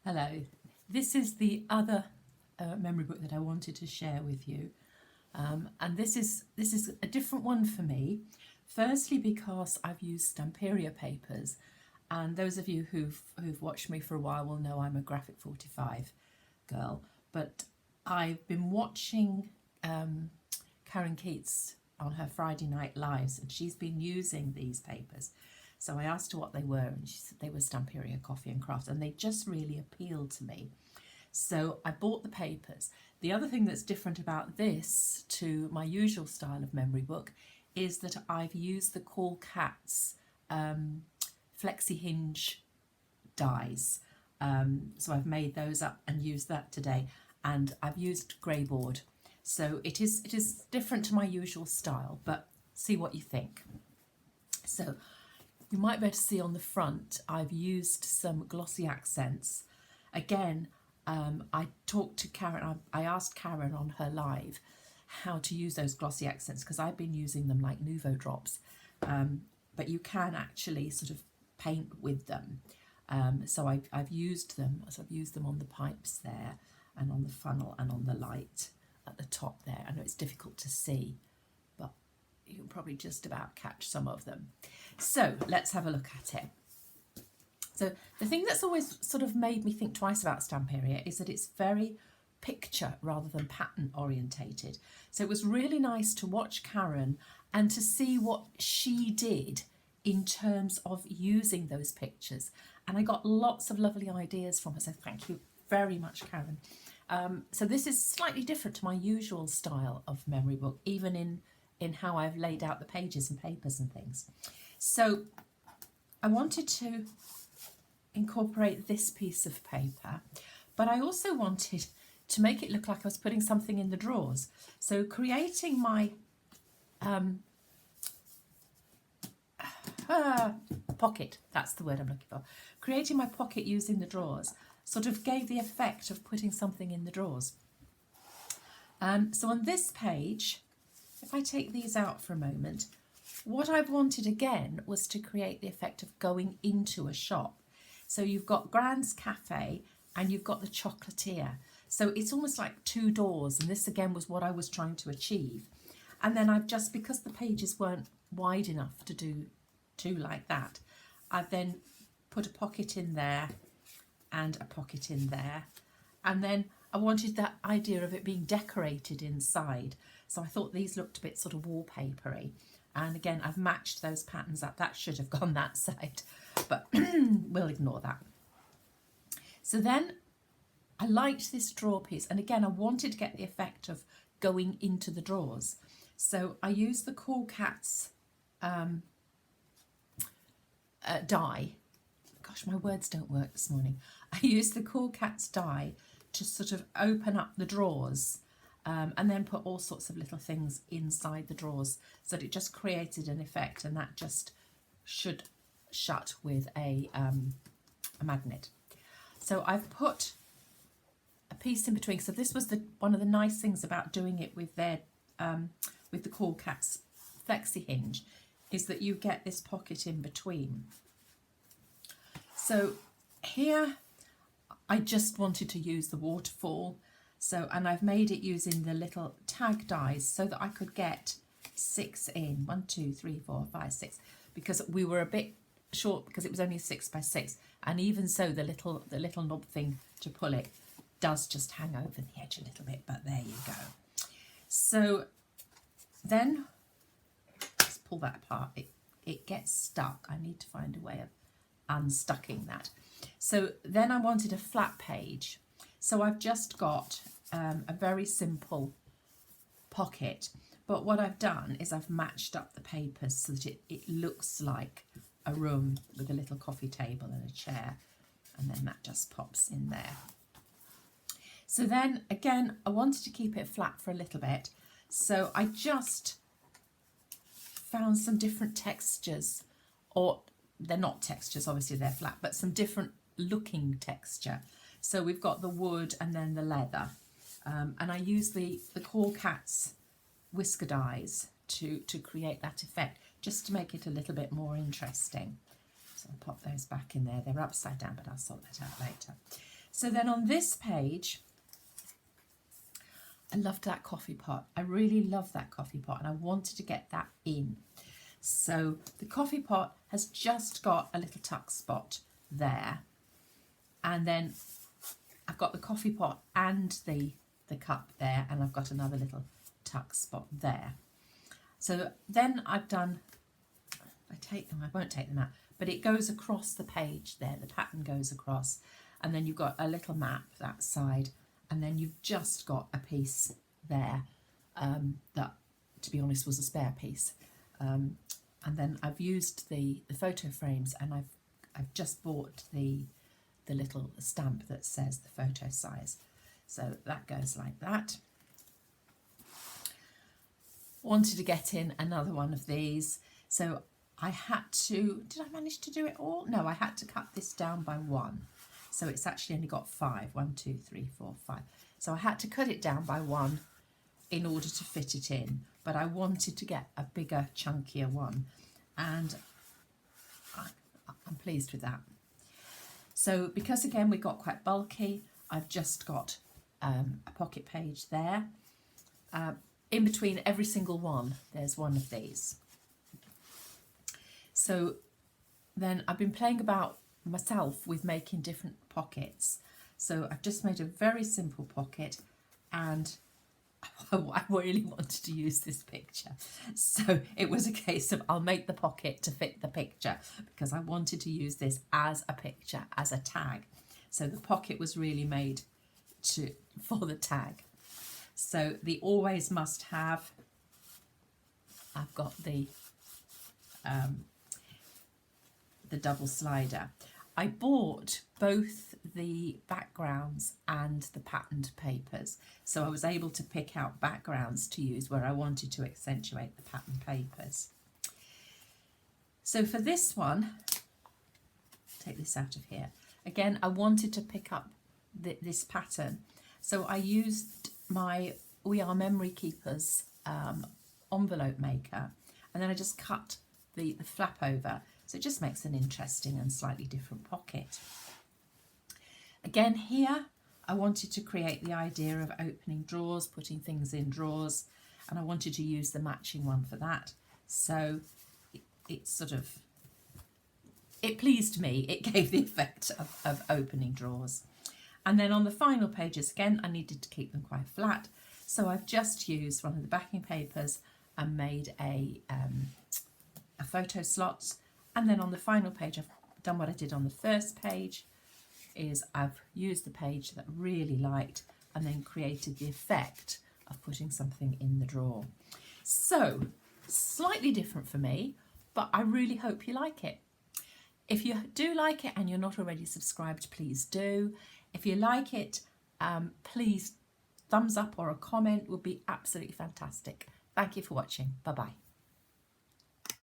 Hello, this is the other memory book that I wanted to share with you, and this is a different one for me. Firstly, because I've used Stamperia papers, and those of you who've watched me for a while will know I'm a graphic 45 girl. But I've been watching Karen Keats on her Friday Night Lives, and she's been using these papers. So I asked her what they were, and she said they were Stamperia Coffee and Craft, and they just really appealed to me. So I bought the papers. The other thing that's different about this to my usual style of memory book is that I've used the Cool Cats flexi hinge dies. So I've made those up and used that today, and I've used grey board. So it is different to my usual style, but see what you think. So you might be able to see on the front I've used some glossy accents. Again, I talked to Karen, I asked Karen on her live how to use those glossy accents because I've been using them like Nouveau drops, but you can actually sort of paint with them. So I've used them. So I've used them on the pipes there and on the funnel and on the light at the top there. I know it's difficult to see, but you can probably just about catch some of them. So let's have a look at it. So the thing that's always sort of made me think twice about Stamperia is that it's very picture rather than pattern orientated. So it was really nice to watch Karen and to see what she did in terms of using those pictures. And I got lots of lovely ideas from her. So thank you very much, Karen. So this is slightly different to my usual style of memory book, even in how I've laid out the pages and papers and things. So I wanted to incorporate this piece of paper, but I also wanted to make it look like I was putting something in the drawers. So creating my pocket, that's the word I'm looking for. Creating my pocket using the drawers sort of gave the effect of putting something in the drawers. So on this page, if I take these out for a moment, what I wanted again was to create the effect of going into a shop. So you've got Grand's Cafe and you've got the Chocolatier. So it's almost like two doors, and this again was what I was trying to achieve. And then I've just, because the pages weren't wide enough to do two like that, I've then put a pocket in there and a pocket in there. And then I wanted that idea of it being decorated inside. So I thought these looked a bit sort of wallpapery. And again, I've matched those patterns up. That should have gone that side, but we'll ignore that. So then I liked this drawer piece. And again, I wanted to get the effect of going into the drawers. So I used the Cool Cats die. Gosh, my words don't work this morning. I used the Cool Cats die to sort of open up the drawers. And then put all sorts of little things inside the drawers so that it just created an effect, and that just should shut with a magnet. So I've put a piece in between. So this was one of the nice things about doing it with their with the Cool Cats flexi hinge, is that you get this pocket in between. So here I just wanted to use the waterfall. So, and I've made it using the little tag dies so that I could get 6 in. 1, 2, 3, 4, 5, 6. Because we were a bit short because it was only 6 by 6. And even so, the little knob thing to pull it does just hang over the edge a little bit. But there you go. So then, let's pull that apart. It gets stuck. I need to find a way of unstucking that. So then I wanted a flat page. So I've just got a very simple pocket, but what I've done is I've matched up the papers so that it looks like a room with a little coffee table and a chair, and then that just pops in there. So then again, I wanted to keep it flat for a little bit, so I just found some different textures, or they're not textures, obviously they're flat, but some different looking texture. So we've got the wood and then the leather. And I use the Cool Cats whisker dies to create that effect, just to make it a little bit more interesting. So I'll pop those back in there. They're upside down, but I'll sort that out later. So then on this page, I loved that coffee pot. I really love that coffee pot and I wanted to get that in. So the coffee pot has just got a little tuck spot there. And then I've got the coffee pot and the cup there, and I've got another little tuck spot there. So then I've done, I won't take them out, but it goes across the page there, the pattern goes across, and then you've got a little map that side, and then you've just got a piece there that, to be honest, was a spare piece. And then I've used the photo frames, and I've just bought the little stamp that says the photo size. So that goes like that. Wanted to get in another one of these, so I had to, did I manage to do it all? No, I had to cut this down by 1. So it's actually only got 5. 1, 2, 3, 4, 5. So I had to cut it down by 1 in order to fit it in, but I wanted to get a bigger, chunkier one, and I'm pleased with that. So because again we got quite bulky, I've just got a pocket page there. In between every single one, there's one of these. So then I've been playing about myself with making different pockets. So I've just made a very simple pocket, and I really wanted to use this picture. So it was a case of I'll make the pocket to fit the picture, because I wanted to use this as a picture, as a tag. So the pocket was really made for the tag. So the always must have, I've got the double slider. I bought both the backgrounds and the patterned papers, so I was able to pick out backgrounds to use where I wanted to accentuate the patterned papers. So for this one, take this out of here. Again, I wanted to pick up this pattern, so I used my We Are Memory Keepers envelope maker, and then I just cut the flap over, so it just makes an interesting and slightly different pocket. Again here, I wanted to create the idea of opening drawers, putting things in drawers, and I wanted to use the matching one for that. So it pleased me, it gave the effect of opening drawers. And then on the final pages, again, I needed to keep them quite flat, so I've just used one of the backing papers and made a photo slot. And then on the final page, I've done what I did on the first page, is I've used the page that I really liked and then created the effect of putting something in the drawer. So, slightly different for me, but I really hope you like it. If you do like it and you're not already subscribed, please do. If you like it, please thumbs up or a comment would be absolutely fantastic. Thank you for watching. Bye-bye.